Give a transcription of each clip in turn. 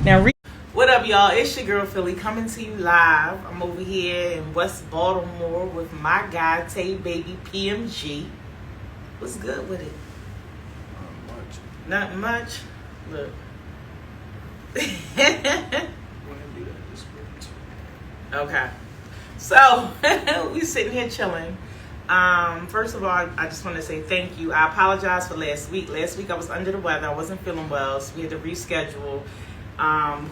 What up, y'all? It's your girl Philly coming to you live. I'm over here in West Baltimore with my guy Tay Baby PMG. What's good with it? Not much. Not much. Look. Okay. So we sitting here chilling. First of all, I just want to say thank you. I apologize for last week. Last week I was under the weather. I wasn't feeling well, so we had to reschedule.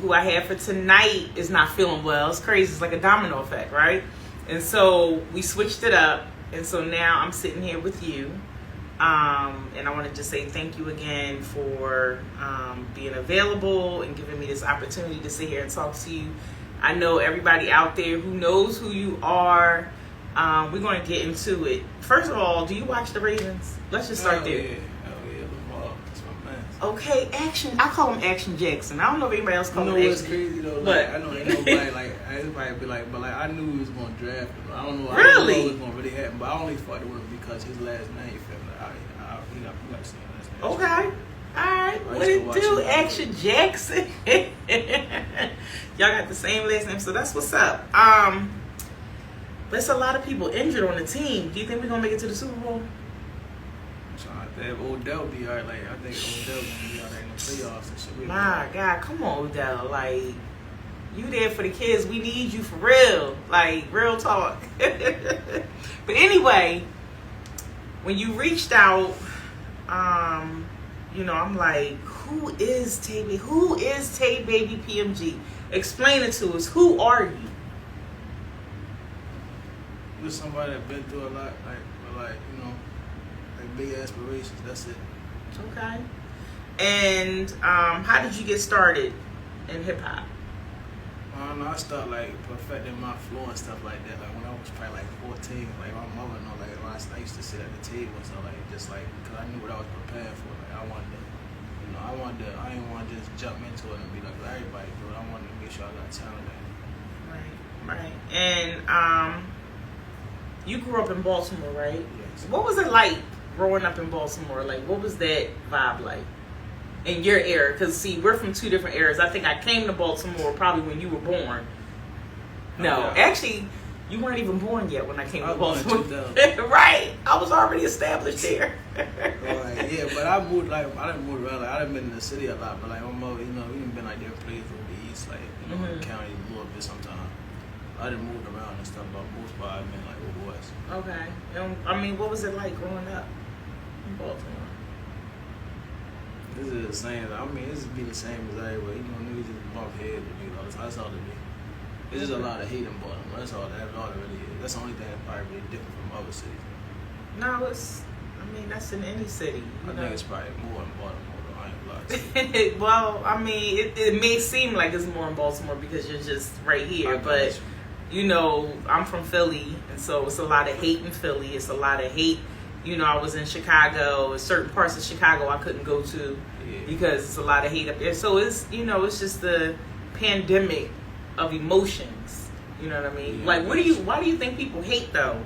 Who I had for tonight is not feeling well. It's crazy. It's like a domino effect, right? And so we switched it up. And so now I'm sitting here with you. And I want to just say thank you again for being available and giving me this opportunity to sit here and talk to you. I know everybody out there who knows who you are. We're going to get into it. First of all, do you watch the Ravens? Let's just start there. Yeah. Lamar. That's my man. Okay, Action. I call him Action Jackson. I don't know if anybody else calls him Action. Action. Crazy though. Like, I know ain't nobody like everybody be like, but like I knew he was going to draft him. I don't know. I don't know what was going to really happen, but I only thought it was because his last name. You feel me? We got to see his last name. Okay. Alright, what it do, Action Jackson? Y'all got the same last name, so that's what's up. There's a lot of people injured on the team. Do you think we're gonna make it to the Super Bowl? If Odell be alright, like I think Odell gonna be alright in the playoffs and shit. My God, come on, Odell. Like, you there for the kids. We need you for real. Like, real talk. But anyway, when you reached out, I'm like, who is Tay Baby? Who is Tay Baby PMG? Explain it to us. Who are you? You're somebody that been through a lot, like big aspirations. That's it. Okay. And how did you get started in hip hop? I started like perfecting my flow and stuff like that. Like when I was probably like 14, like my mother know, like I used to sit at the table and stuff like just like because I knew what I was prepared for. Like I didn't want to just jump into it and be like everybody do it. I wanted to make sure I got talent. Right. And you grew up in Baltimore, right? Yes. What was it like growing up in Baltimore? Like, what was that vibe like in your era? Because, see, we're from two different eras. I think I came to Baltimore probably when you were born. No, actually, you weren't even born yet when I came to Baltimore. Right. I was already established there. Right, yeah, but I didn't move around. Like, I done been in the city a lot, but like my mother, we done been like different places over the east, like, the county a little bit sometimes. I done moved around and stuff, but most part I've been like over west. Okay. And, what was it like growing up in Baltimore? This is the same. This would be the same as everywhere. Niggas just bump heads with you. That's all it is. It's just a lot of hate in Baltimore. That's all it really is. That's the only thing that's probably really different from other cities. No, that's in any city. I think it's probably more in Baltimore though. I ain't gonna lie. Well, it may seem like it's more in Baltimore because you're just right here, but I'm from Philly, and so it's a lot of hate in Philly. It's a lot of hate. I was in Chicago. Certain parts of Chicago I couldn't go to because it's a lot of hate up there. So it's it's just the pandemic of emotions. You know what I mean? Yeah, like, why do you think people hate though?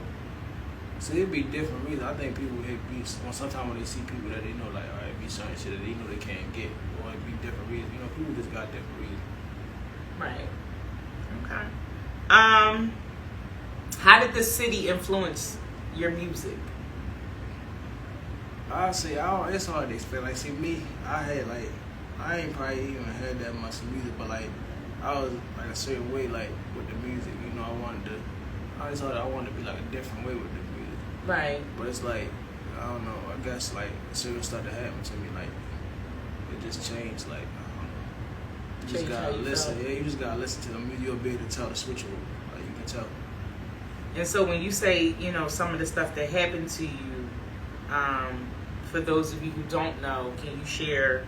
So it'd be different reasons. I think people hate beats sometimes when they see people that they know, like, all right, be certain shit that they know they can't get, or it'd be different reasons. People just got different reasons. Right. Okay. How did the city influence your music? I say it's hard to explain. Like, see me, I ain't probably even heard that much music, but like I was like a certain way, like with the music. I always thought I wanted to be like a different way with the music. Right. But it's like I don't know. I guess like certain stuff that happened to me, like it just changed. Like I don't know. You just gotta listen. Yeah, you just gotta listen to the music. You'll be able to tell the switch over. Like you can tell. And so when you say some of the stuff that happened to you, for those of you who don't know, can you share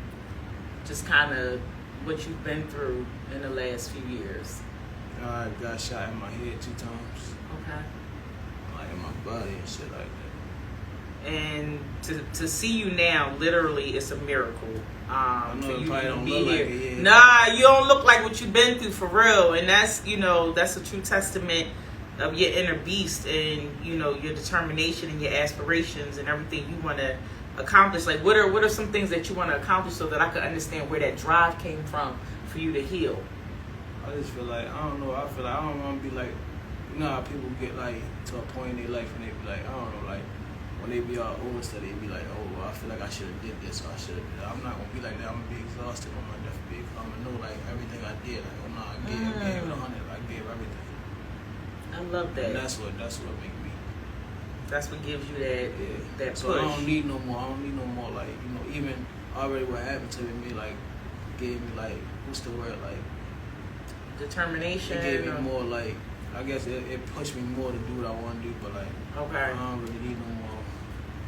just kind of what you've been through in the last few years? I got shot in my head 2 times. Okay. Like in my body and shit like that. And to see you now, literally, it's a miracle. I know for it you probably to don't be look here. like it, yeah. Nah, you don't look like what you've been through for real, and that's that's a true testament of your inner beast and your determination and your aspirations and everything you want to accomplish. Like, what are some things that you want to accomplish so that I could understand where that drive came from for you to heal? I just feel like, I don't know, I feel like I don't want to be like, you know how people get like to a point in their life and they be like, I don't know, like when they be all over stuff, they be like, oh, well, I feel like I should have did this or I should have did that. I'm not going to be like that. I'm going to be exhausted on my deathbed. I'm going to know like everything I did. Like, oh no, I gave it 100. I gave everything. I love that. And that's what make me. That's what gives you that So push. I don't need no more. I don't need no more like, you know, even already what happened to me like gave me like, what's the word, like Determination. it gave me more like, I guess it pushed me more to do what I want to do, but like Okay. I don't really need no more.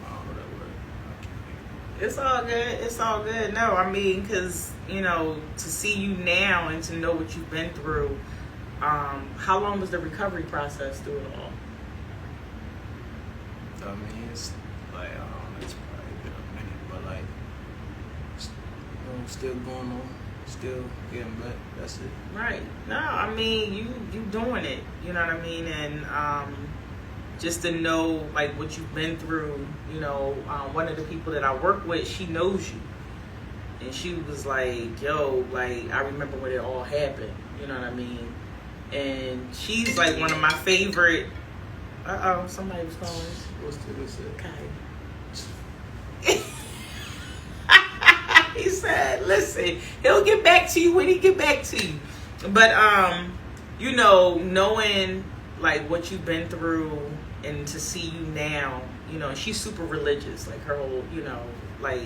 I don't know that word. I can't think of it. It's all good. It's all good. No, I mean, because, you know, to see you now and to know what you've been through, how long was the recovery process through it all? I mean, it's like, I don't know, it's probably been a minute, but like, you know, still going on, still getting better. That's it. Right. No, I mean, you doing it. You know what I mean? And just to know, like, what you've been through, you know, one of the people that I work with, she knows you. And she was like, yo, like, I remember when it all happened. You know what I mean? And she's like one of my favorite. Somebody was calling. What's it? Okay. He said, listen, he'll get back to you when he get back to you. But, you know, knowing, like, what you've been through and to see you now, you know, she's super religious. Like, her whole, you know, like,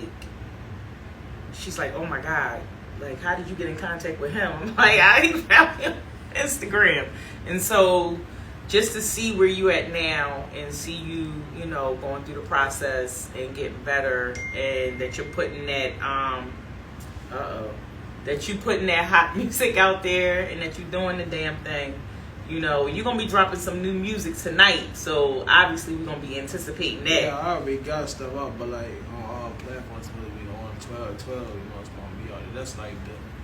she's like, oh, my God. Like, how did you get in contact with him? I'm like, I found him on Instagram. And so just to see where you at now and see you, you know, going through the process and getting better, and that you're putting that that you putting that hot music out there and that you're doing the damn thing. You know, you're gonna be dropping some new music tonight, so obviously we're gonna be anticipating that. Yeah, I already got stuff out, but like on all platforms, supposed to be on 12, you know, it's gonna be out there.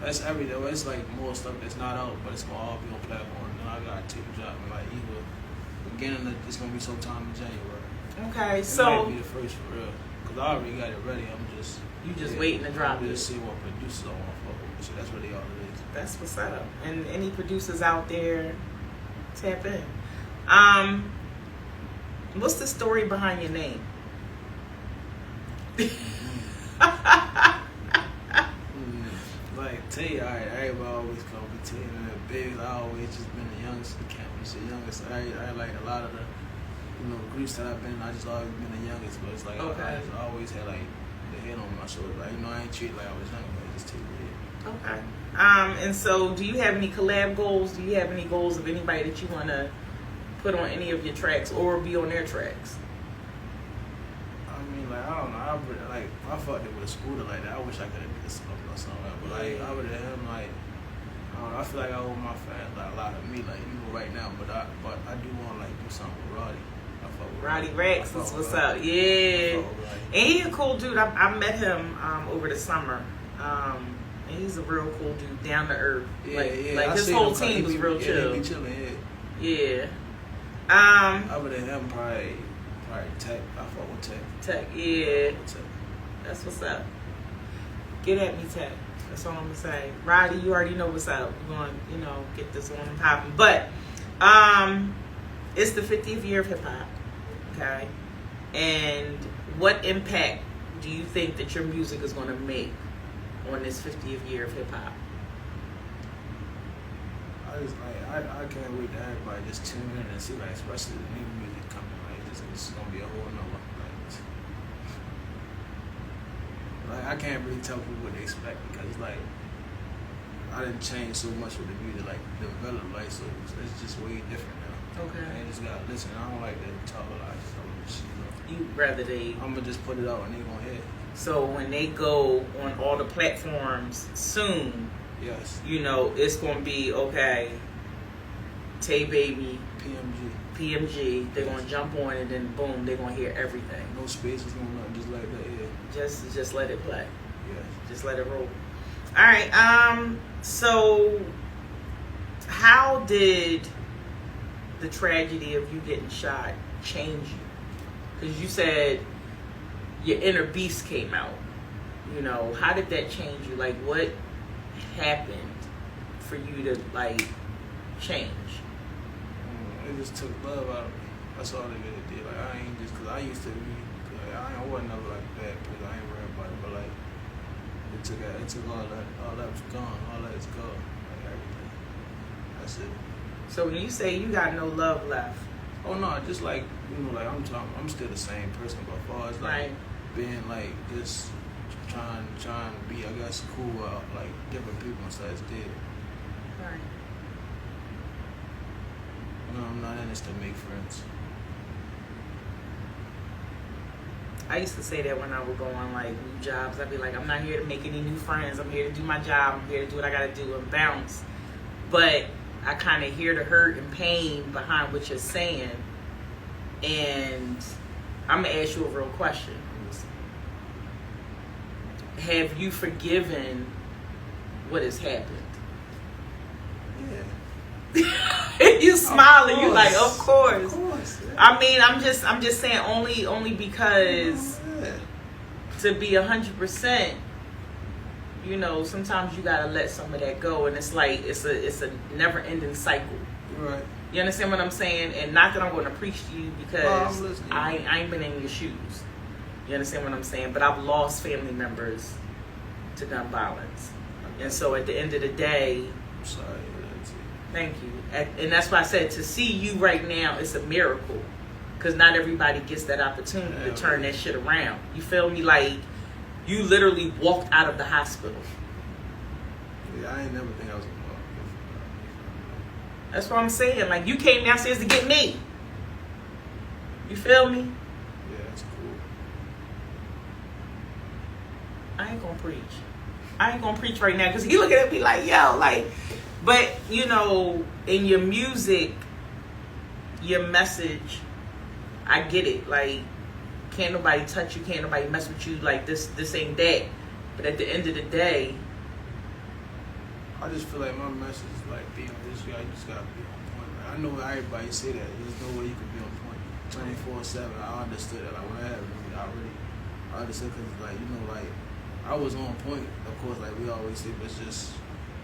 That's everything. It's like more stuff that's not out, but it's gonna all be on platforms. And I got two dropping like either beginning of, it's gonna be sometime in January. Okay, It so might be the first for real, cause I already got it ready. I'm just waiting to drop I'm it. just see what producers I want to fuck with. So that's really all it is. That's what's up. And any producers out there, tap in. What's the story behind your name? Like T, everybody always call me T, and Biggs, I always just been the youngest. The campus, the youngest. I like a lot of the, you know, groups that I've been in, I just always been the youngest. But it's like Okay. I just always had like the head on my shoulder. Like, you know, I ain't treated like I was young, but it's T. Okay. And so do you have any collab goals? Do you have any goals of anybody that you want to put on any of your tracks or be on their tracks? I mean, like, I don't know. I fucked it with a scooter like that. I wish I could have did something or something. But like, I would have him like, I don't know. I feel like I owe my fans like a lot of me, like even right now. But I do want to like do something with Roddy. I fuck with Roddy Rex, I fuck that's with what's Roddy. up. Yeah. I fuck with Roddy. And he's a cool dude. I met him over the summer. And he's a real cool dude, down to earth. Yeah, like I his seen whole him, team was real chill. He be chilling, Yeah. Other than him, probably Tech. I fuck with Tech. Tech, I yeah. fuck with Tech. That's what's up. Get at me, Tech. That's all I'm gonna say. Roddy, you already know what's up. We're gonna, you know, get this on and popping. But it's the 50th year of hip hop. Okay. And what impact do you think that your music is gonna make on this 50th year of hip hop? I just like I can't wait to everybody just tune in and see, like, especially the new music coming. Like, it's gonna be a whole nother. Like I can't really tell people what they expect because it's like I didn't change so much with the music, like develop, like so it's just way different now. Okay. I just gotta listen. I don't like to talk a lot. I just don't shit. You rather they. I'm gonna just put it out and they gonna hear it. So when they go on all the platforms soon, Yes. you know, it's going to be, okay, Tay Baby, PMG, they're going to jump on and then boom, they're going to hear everything. No spaces, no nothing, just like that, yeah. Just let it play. Yes. Just let it roll. All right, so how did the tragedy of you getting shot change you? Because you said your inner beast came out. You know, how did that change you? Like, what happened for you to like change? It just took love out of me. That's all it really did. Like I ain't just, cause I used to be, like, I wasn't never like that, cause I ain't worried about it. But like it took all that was gone, all that is gone, like everything. That's it. So when you say you got no love left, Oh no, just like like I'm still the same person, but as far as like right? being like just trying to be, I guess, cool with like different people and stuff, it's dead. Right. No, I'm not in this to make friends. I used to say that when I would go on like new jobs. I'd be like, I'm not here to make any new friends. I'm here to do my job. I'm here to do what I gotta do and bounce. But I kind of hear the hurt and pain behind what you're saying, and I'm gonna ask you a real question. Have you forgiven what has happened? Yeah. You smiling. You like, of course. Of course. Yeah. I mean, I'm just saying only because Yeah. to be 100%, you know, sometimes you gotta let some of that go, and it's like it's a never-ending cycle. You're right. You understand what I'm saying? And not that I'm going to preach to you because I'm listening. I ain't been in your shoes. You understand what I'm saying? But I've lost family members to gun violence, and so at the end of the day, I'm sorry. That's it. thank you. And that's why I said to see you right now, it's a miracle. Because not everybody gets that opportunity to turn that shit around. You feel me? Like, you literally walked out of the hospital. Yeah, I ain't never think I was involved. That's what I'm saying. Like, you came downstairs to get me. You feel me? Yeah, that's cool. I ain't gonna preach. I ain't gonna preach right now because he looking at me like, yo, like, but you know, in your music, your message, I get it. Like, can't nobody touch you, can't nobody mess with you. Like this ain't that. But at the end of the day, I just feel like my message is like being this guy. You just gotta be on point. Like, I know everybody say that. There's no way you can be on point 24/7. I understood that. Like when I had it, I understood because like like I was on point. Of course, like we always say, but it's just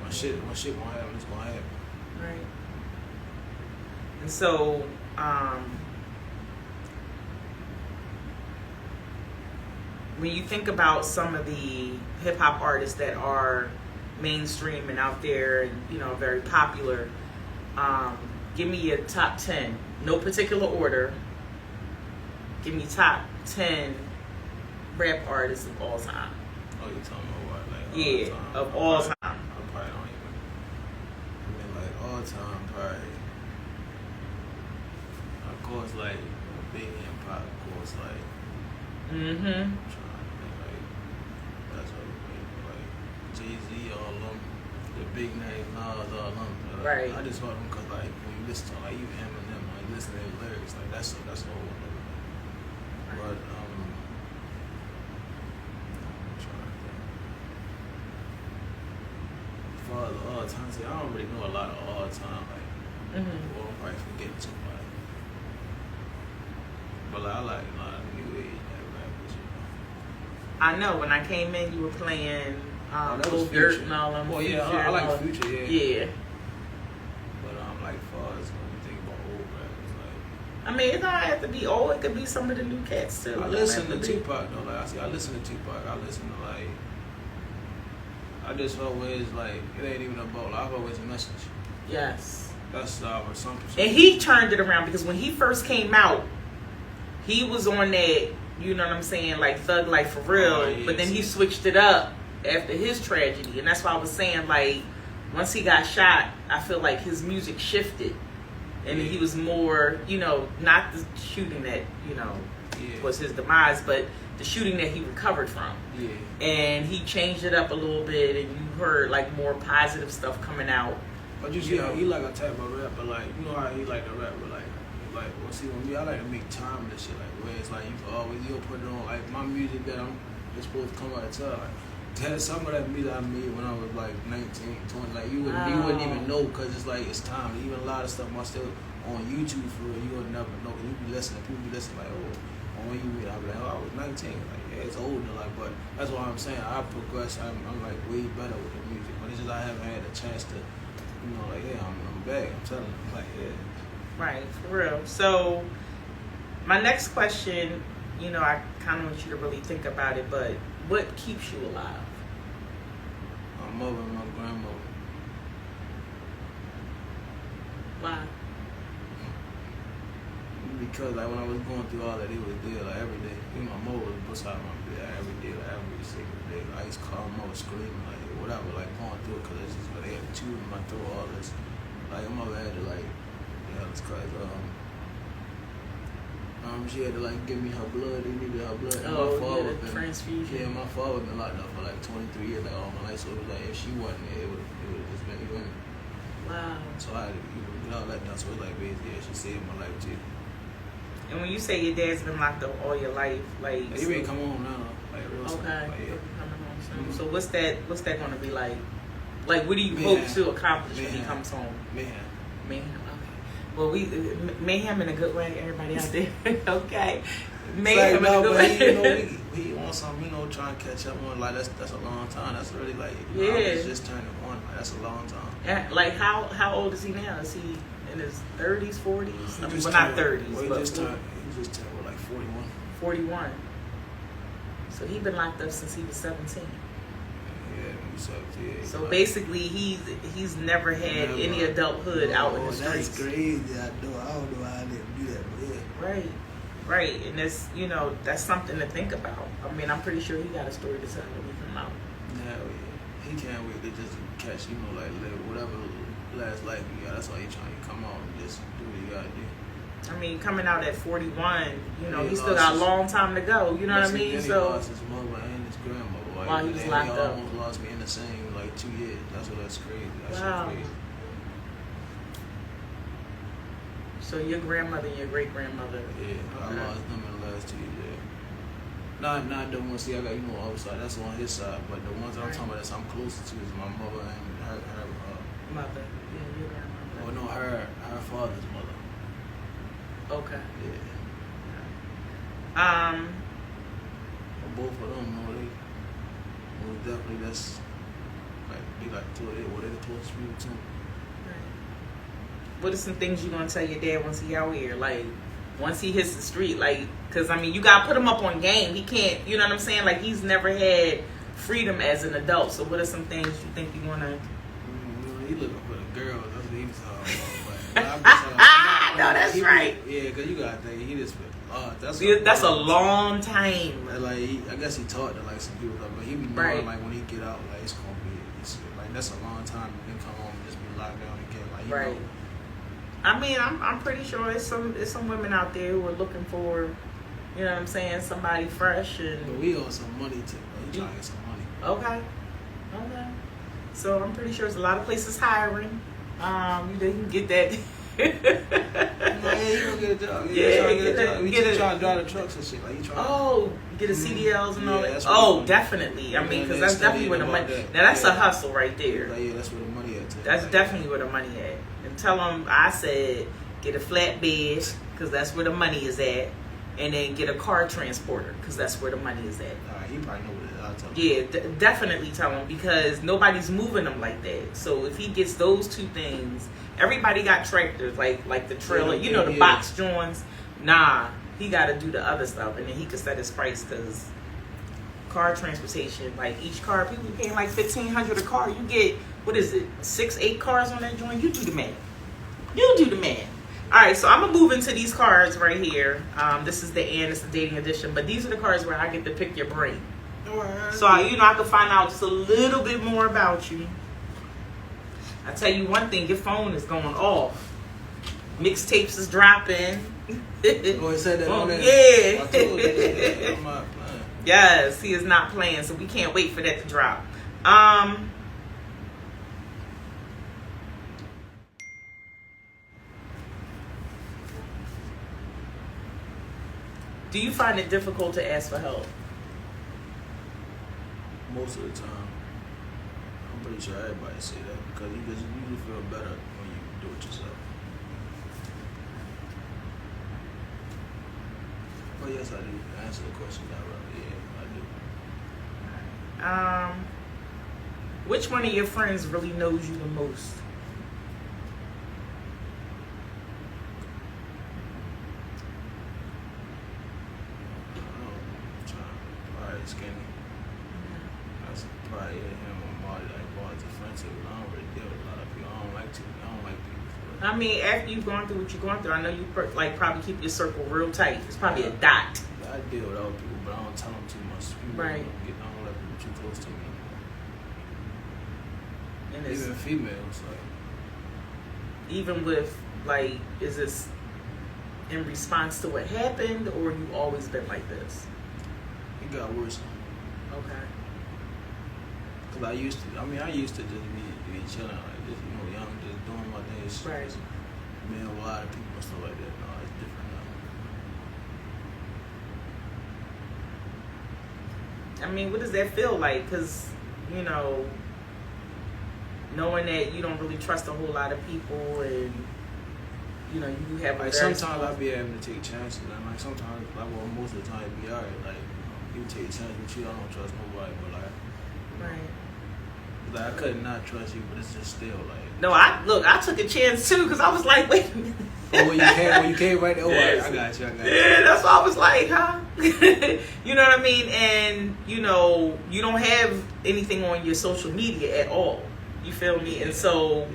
when shit gonna happen, it's gonna happen. right. And so, when you think about some of the hip hop artists that are mainstream and out there, and you know, very popular, give me your top 10. No particular order. Give me top 10 rap artists of all time. Oh, you talking about what? Like Yeah, all time? of all time. I probably don't even. I mean, like all time, probably. Of course, like Biggie and Pop. Of course, like. Mm-hmm. I'm trying to think, like that's what we think. Like Jay-Z, all of them, the big name, Nas, all of them. Right. I just want them because like when you listen to like even Eminem, like listen to their lyrics, like that's the whole one. But I'm trying to think. As far as all time, see, I don't really know a lot of all time. Like, Mm-hmm. well, I'm probably forgetting too much. But like, I like a lot of new age rappers, you know. I know when I came in, you were playing That was Lil Dirt Future. and all them. Oh yeah, Future I and like all- Future, yeah. Yeah. But like far as when you think about old rappers, like I mean, it don't have to be old. It could be some of the new cats too. It I don't listen have to be- Tupac though. Like I listen to Tupac. I listen to like I just always like it ain't even about. Like, I've always a message. Yes. That's what some percent. And he turned it around because when he first came out, he was on that, you know what I'm saying, like Thug Life for real. Oh, yeah, but then he see. switched it up after his tragedy. And that's why I was saying, like, once he got shot, I feel like his music shifted. And Yeah. he was more, you know, not the shooting that, you know, Yeah. was his demise, but the shooting that he recovered from. Yeah. And he changed it up a little bit, and you heard, like, more positive stuff coming out. But you see, You know. he like a type of rapper. Like you know how he like to rap, but like well, see, with me, I like to make time with this shit. Like where it's like you can always you'll put it on. Like my music that it's supposed to come out of time. Like that's some of that music I made when I was like 19, 20. Like you wouldn't even know because it's like it's time. Even a lot of stuff I still on YouTube for real. You would never know. You be listening. People be listening like, oh, when you read, I be like, oh, I was 19. Like yeah, it's older. Like, but that's what I'm saying. I progress. I'm like way better with the music. But it's just I haven't had a chance to you know, like, yeah, I'm back. I'm telling you, like, yeah. Right, for real. So, my next question, you know, I kind of want you to really think about it, but what keeps you alive? My mother and my grandmother. Why? Because like when I was going through all that, it was there like every day. You know, my mother was beside my bed every day, like every single day. Like, I used to call my mother screaming, like whatever, like going through it, because it's just like they had to chew in my throat, all this. Like my mother had to like, it's cause she had to like give me her blood. They needed her blood. And Oh, my father yeah, the transfusion. Yeah, my father been locked up for like 23 years, like all my life. So it was like if she wasn't there, it would just been even. Wow. So I had to get all that done. So it's like basically, yeah, she saved my life too. And when you say your dad's been locked up all your life, like He ready to come home now, like real soon. okay, Like, yeah. coming home soon. Mhm. So what's that going to be like? Like, what do you hope to accomplish when he comes home? Mayhem. Mayhem. Okay. Well, mayhem in a good way. Everybody out there, okay. Mayhem Like, in a good way. He wants something, trying to catch up on. Like that's a long time. That's really like Yeah. I was just turning 1. Like, that's a long time. And, like how old is he now? Is he in his 30s, 40s? I mean, Just well, not turned- 30s, well, but he just turned what, like 41. 41. So he been locked up since he was 17. Yeah, when he sucked. Yeah. So like, basically, he's never had Never. any adulthood out in the streets. That's crazy. I don't know how I didn't do that, but yeah. Right, and that's something to think about. I mean, I'm pretty sure he got a story to tell when he come out. Hell yeah. He can't wait to just catch, like live whatever last life you got. That's why he trying to come out and just do what you gotta do. I mean, coming out at 41, Yeah, he still got a long time to go. You know what I mean? Then he So lost his mother and his grandmother. Like, while he was and locked he up. almost lost me in the same like 2 years. That's crazy. That's Wow. crazy. So your grandmother and your great grandmother. Yeah, I lost them in the last 2 years. Yeah. Not the ones. See, I got other side. That's on his side. But the ones I'm talking about that I'm closer to is my mother and her Mother. Yeah, your grandmother. oh no, her father's mother. Okay. Yeah. But both of them, they most definitely that's like they got to it. What they the closest people to. What are some things you gonna tell your dad once he out here? Like, once he hits the street, like, cause I mean, you gotta put him up on game. He can't, you know what I'm saying? Like, he's never had freedom as an adult. So, what are some things you think you wanna? He looking for the girl. That's what he was talking about. No, that's right. Yeah, cause you gotta think he just been That's a long time. Like I guess he talked to like some people, but he be knowing Right. like when he get out, like it's gonna be like that's a long time. You can come home and just be locked down again. Like you Right. know. I mean, I'm pretty sure it's some women out there who are looking for, you know what I'm saying, somebody fresh But and we owe some money to. He trying to get some money. okay. So I'm pretty sure there's a lot of places hiring. They can get that. Yeah, he gonna get a job. Yeah, Trying to get a job. He get just it. trying to drive the trucks and shit. Like he trying. Oh, get a CDLs and all Yeah, that. that's what Oh, he- definitely. I mean, Yeah, because they that's study definitely where the about money. that. Now that's a Yeah. hustle right there. Like, yeah, that's where the money at. That's like, definitely where the money at. And tell them I said get a flatbed because that's where the money is at, and then get a car transporter because that's where the money is at. Alright, he probably know what it is. I'll tell him. Yeah, definitely tell him because nobody's moving them like that. So if he gets those two things, everybody got tractors like the trailer, you know, the Yeah. box joints. Nah, he got to do the other stuff, and then he could set his price because car transportation, like each car, people be paying like $1,500 a car. You get what is it, 6-8 cars on that joint? You do the math. You do the math. All right, so I'm gonna move into these cards right here. This is the end. It's the dating edition, but these are the cards where I get to pick your brain. Alright. So, I can find out just a little bit more about you. I tell you one thing, your phone is going off. Mixtapes is dropping. Oh, he said that on there. Yeah. I told you that. I'm not playing. Yes, he is not playing, so we can't wait for that to drop. Do you find it difficult to ask for help? Most of the time. I'm pretty sure everybody say that because you just feel better when you do it yourself. Oh yes, I do. Answer the question that right. Yeah, I do. Which one of your friends really knows you the most? to. I don't really deal with a lot of people. I don't like people. For I mean, after you've gone through what you're going through, I know you like probably keep your circle real tight. It's probably a dot. I deal with other people, but I don't tell them too much. People Right. I don't let people too close to me. And it's, Even females, like. even with like, is this in response to what happened, or you always been like this? It got worse. Okay. Cause I used to just be chilling, like just young, just doing my things. Right. Man, a lot of people and stuff like that. No, it's different now. I mean, what does that feel like? Because, knowing that you don't really trust a whole lot of people, and you have a Like very sometimes I be able to take chances, and like sometimes, most of the time, it be alright. Like you take chances with you, I don't trust nobody, but right. I could not trust you, but it's just still like. No, I took a chance too, because I was like, wait a minute. Oh, when you came right there, I got you. Yeah, that's why I was like, huh? You know what I mean? And you don't have anything on your social media at all. You feel me? And so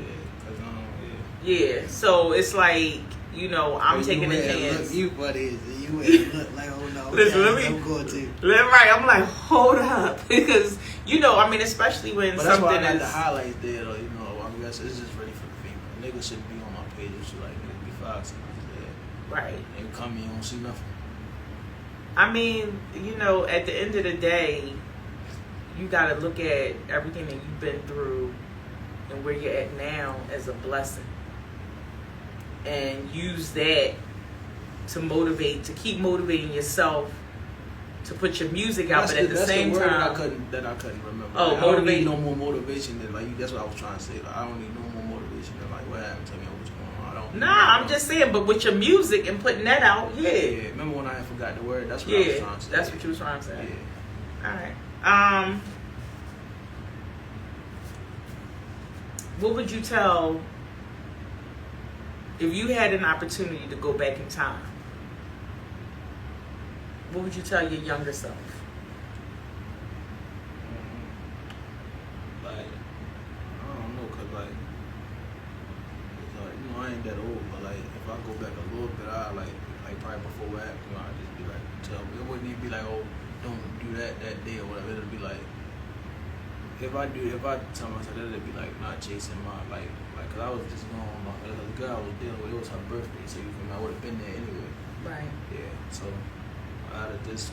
so it's like, I'm taking a chance. You buddy, you ain't look like, oh no. Listen, I'm going to. Right, I'm like, hold up, because especially when but that's why I something got is the highlights there, though. I guess it's just ready for the female. Niggas shouldn't be on my page. It should niggas be foxy. right. And come in, you don't see nothing. I mean, at the end of the day, you got to look at everything that you've been through and where you're at now as a blessing, and use that to keep motivating yourself to put your music out. But at the same time, I couldn't remember. Oh, I don't motivate. need no more motivation than that's what I was trying to say. I don't need no more motivation than what happened to me or what's going on. I don't. Nah, I'm just saying. But with your music and putting that out, Yeah. Remember when I forgot the word? That's what I was trying to say. That's what you was trying to say. Yeah. All right. What would you tell if you had an opportunity to go back in time? What would you tell your younger self? I don't know, cause I ain't that old, but if I go back a little bit, I probably before what happened, I'd just be tell me. It wouldn't even be oh, don't do that day or whatever. It'd be if I tell myself that, it'd be not chasing my cause I was just going on the girl I was dealing with. It was her birthday, so I would have been there anyway. Right. Yeah, so I'd have just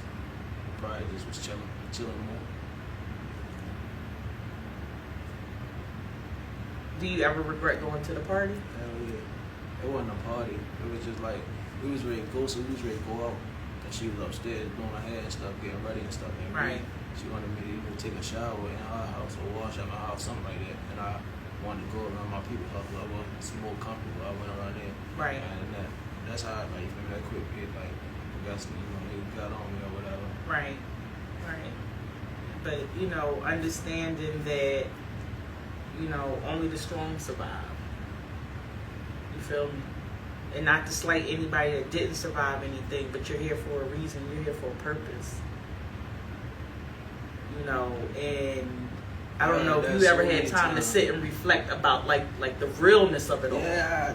probably just was chilling more. Do you ever regret going to the party? Hell yeah. It wasn't a party. It was just we was ready to go, so we was ready to go out. And she was upstairs doing her hair and stuff, getting ready and stuff. And Right. She wanted me to take a shower in her house or wash at my house, something like that. And I wanted to go around my people's house. I was more comfortable. I went around there. Right. And that's how you feel me, that quick hit, I guess, they got on me or whatever. Right. But understanding that only the strong survive. You feel me? And not to slight anybody that didn't survive anything, but you're here for a reason. You're here for a purpose. And I don't know if you ever had time to sit and reflect about the realness of it all. Yeah,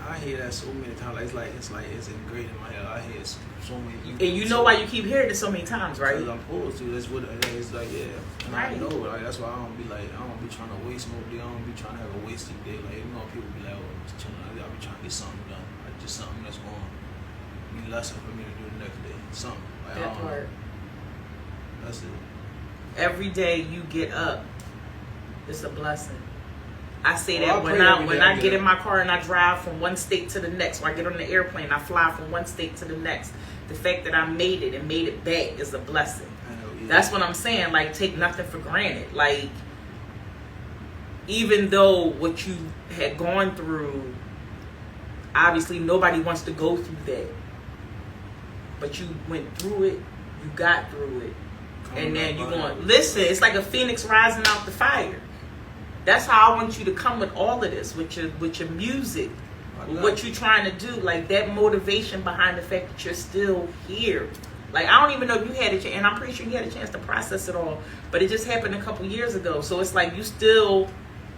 I hear that so many times. It's ingrained in my head. I hear so many. And you know why you keep hearing it so many times, right? Because I'm supposed to. That's what it is. Yeah. And Right. I know, that's why I don't be I don't be trying to waste no day. I don't be trying to have a wasted day. People be oh, I'm just chilling. I be trying to get something done. Just something that's going to be lesson for me to do the next day. Something. That part. That's it. Every day you get up, it's a blessing. I say Well, that I when pray every I day I get get in up. my car and I drive from one state to the next, or I get on the airplane, I fly from one state to the next. The fact that I made it and made it back is a blessing. I know, yeah. That's what I'm saying. Take nothing for granted. Even though what you had gone through, obviously nobody wants to go through that. But you went through it, you got through it. And then you're going, listen, it's like a phoenix rising out the fire. That's how I want you to come with all of this, with your music, with what you're trying to do. That motivation behind the fact that you're still here. I don't even know if you had a chance, and I'm pretty sure you had a chance to process it all, but it just happened a couple years ago. So it's you still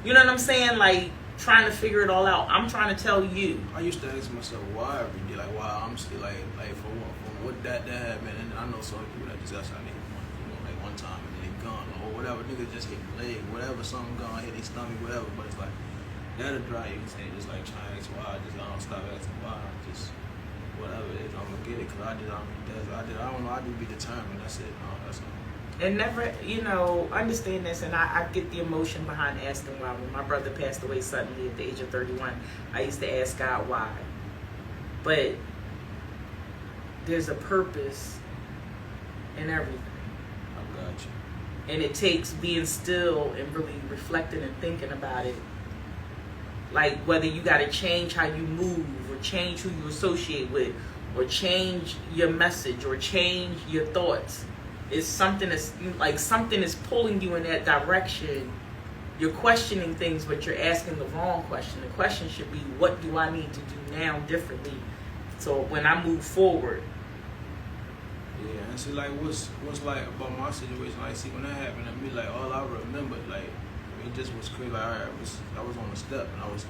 You know what I'm saying? Like trying to figure it all out. I'm trying to tell you. I used to ask myself why every day, like why I'm still like for what that happened, and I know some people that just got shot like one time and then they gone or whatever, niggas just hit the leg, whatever, something gone, hit their stomach, whatever. But it's like that'll drive you insane. Just like trying to ask why, I don't stop asking why. Just whatever it is, I'm gonna get it because I don't know. I do be determined. That's it. No, that's all. And never, understand this, and I get the emotion behind asking why. When my brother passed away suddenly at the age of 31, I used to ask God why. But there's a purpose in everything. I got you. And it takes being still and really reflecting and thinking about it. Like whether you got to change how you move or change who you associate with or change your message or change your thoughts. It's something that's like something is pulling you in that direction. You're questioning things, but you're asking the wrong question. The question should be, what do I need to do now differently so when I move forward? Yeah, and see, like, what's like about my situation? Like, see, when that happened to me, like, all I remembered, like, it just was crazy. Like, I was on the step, and I was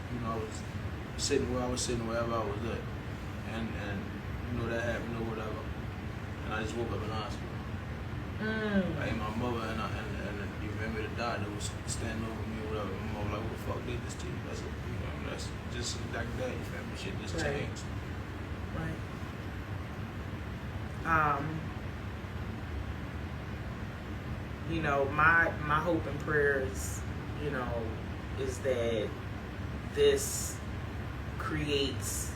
sitting where I was sitting, wherever I was at, and that happened or whatever, and I just woke up in the hospital. Like my mother and you remember the doctor was standing over me or whatever. My mom like, what the fuck did this to you? That's just like that. You feel me? Shit just Right. changed. Right. My hope and prayers, is that this creates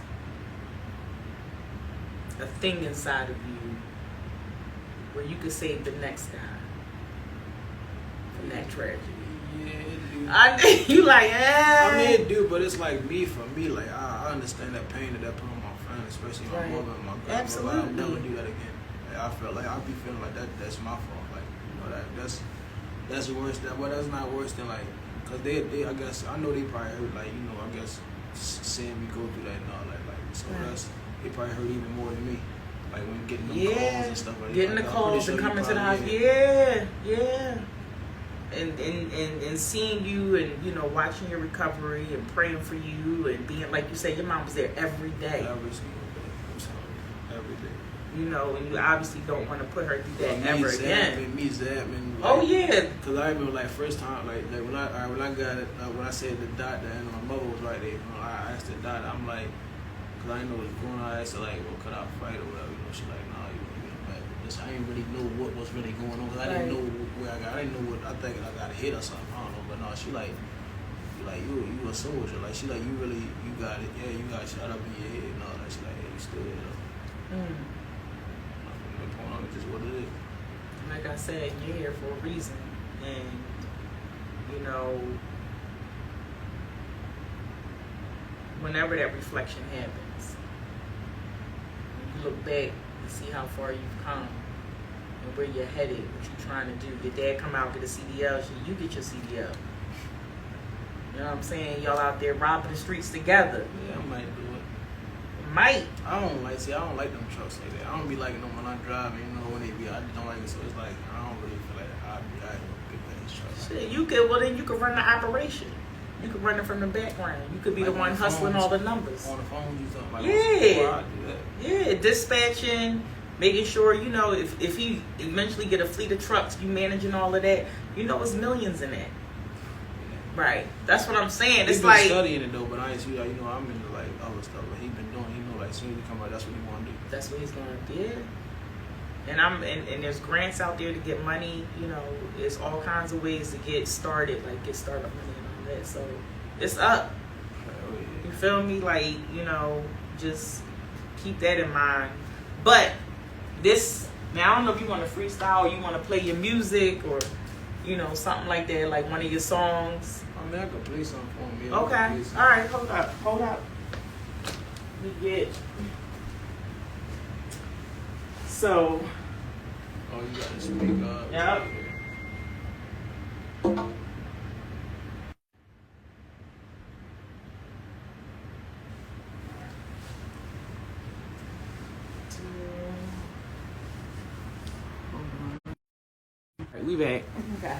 a thing inside of you where you could save the next guy from that tragedy. Yeah, it do. You like, I mean, it do, but it's like for me, like I understand that pain that put on my friend, especially my Right. mother and my grandmother. Absolutely. I'll never do that again. Like, I felt like I be feeling like that's my fault. Like that's worse. That's not worse than like, cause they I guess I know they probably hurt like I guess seeing me go through that and all that so Right. they probably hurt even more than me. Like when getting them Yeah, calls and stuff like that. getting the I'm calls pretty and sure coming you to the house. probably- Yeah. And seeing you and watching your recovery and praying for you and being like you said, your mom was there every day. Every single day. I'm sorry. Every day. And you obviously don't want to put her through that Me ever zapping, again. Me zapping. Oh yeah. Cause I remember like first time like when I got it when I said the doctor and my mother was right there. I asked the doctor. I'm like, cause I didn't know what was going on. I asked her like, well, could I fight or whatever? She like, nah, you want to get back. I didn't really know what was really going on. Cause I didn't know where I didn't know what I think I got hit or something. I don't know. But no, she like you a soldier. Like she like you got it. Yeah, you got shot up in your head and all that. She like, yeah, you still here though. It's just what it is. Like I said, you're here for a reason, and whenever that reflection happens, you look back and see how far you've come and where you're headed, what you're trying to do. Your dad come out get a CDL, so you get your CDL. You know what I'm saying? Y'all out there robbing the streets together. Yeah, I might do it. Might. I don't like them trucks like that. I don't be liking them when I'm driving, when they be, I just don't like it. So it's like, I don't really feel like I'd be out here with big ass trucks. Shit, then you could run the operation. You could run it from the background. You could be Like the one on the hustling phones. all the numbers. On the phone, you talking about Yeah. I'd do that. Yeah, dispatching, making sure, if he eventually get a fleet of trucks, you managing all of that, it's millions in that. Yeah. Right. That's what I'm saying. He's It's been like, studying it though, but I ain't see, I'm into like other stuff. But he been doing, like as soon as he come out, that's what he want to do. that's what he's going to do. And there's grants out there to get money, there's all kinds of ways to get started, like get startup money and all that. So it's up. Oh, yeah. You feel me? Like, just keep that in mind. But now I don't know if you want to freestyle or you want to play your music or, something like that, like one of your songs. I mean, I could play something for me. Okay. All right. Hold up. We get. So. Oh, you got to speak up. Yep. We back. Okay.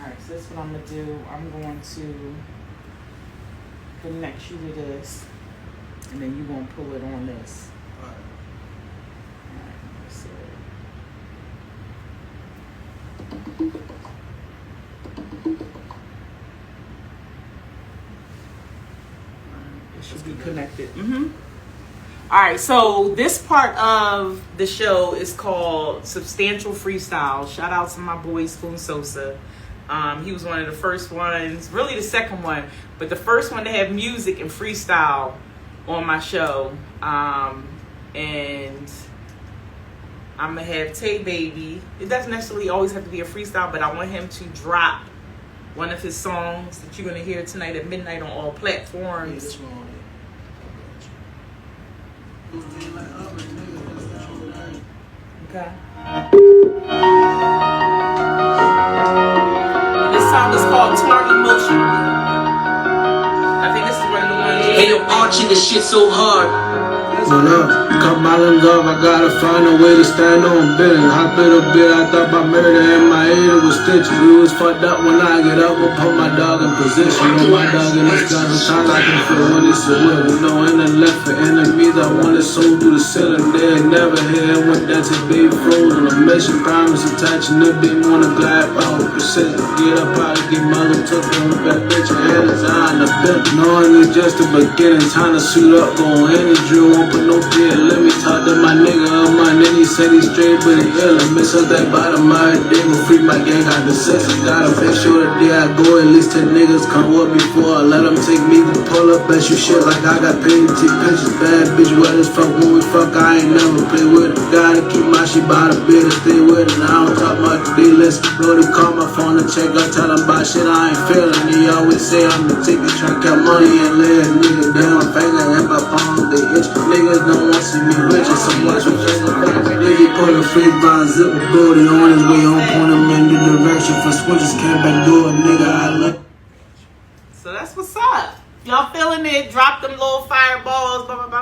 All right. So this is what I'm gonna do. I'm going to connect you to this, and then you're gonna pull it on this. Alright. Alright, so it should be connected. All right, so this part of the show is called Substantial Freestyle. Shout out to my boy Spoon Sosa. He was one of the first ones, really the second one, but the first one to have music and freestyle on my show. And I'm gonna have Tay Baby. It doesn't necessarily always have to be a freestyle, but I want him to drop one of his songs that you're gonna hear tonight at midnight on all Yeah, platforms. this one on it. Okay. This song is called Torn Emotionally. I think this is one of the ones. Hey, yo, Archie, this shit so hard. What up? Come out of love, I gotta find a way to stand on business. Hop in a bit, I thought about murder in my head, it was stitches. We was fucked up when I get up, we'll put my dog in position. Know my dog in this gun, sometimes I can feel when it's a will. With no inner left for enemies, I want it sold through the ceiling. They ain't never here, went that to be frozen. A mission promise attaching the beam on a glide power precision. Get up out of get mother took him with that bitch, her head is on the bit. Knowing it's just the beginning, time to suit up, go on any drill, won't put no fear. Let me talk to my nigga of mine, and he said he's straight, but he ill. I miss up that bottom, my day will free my gang, got the senses. Gotta make sure the day I go, at least 10 niggas come up before I let them take me to pull up. Bet you shit like I got paid to take pictures. Bad bitch, what as fuck when we fuck, I ain't never play with it. Gotta keep my shit by the bed and stay with it. And I don't talk much, they listen. Brody call my phone to check up, tell them about shit I ain't feeling. They always say I'm the ticket, try to count money and lay a nigga down. My finger and my palm, they itch. Niggas don't want to see me rich, and so much with nigga put a free by zipper booty on his way home, point him in the direction for switches, came back door, nigga, I love. So that's what's up. Y'all feeling it? Drop them little fireballs. Blah, blah, blah.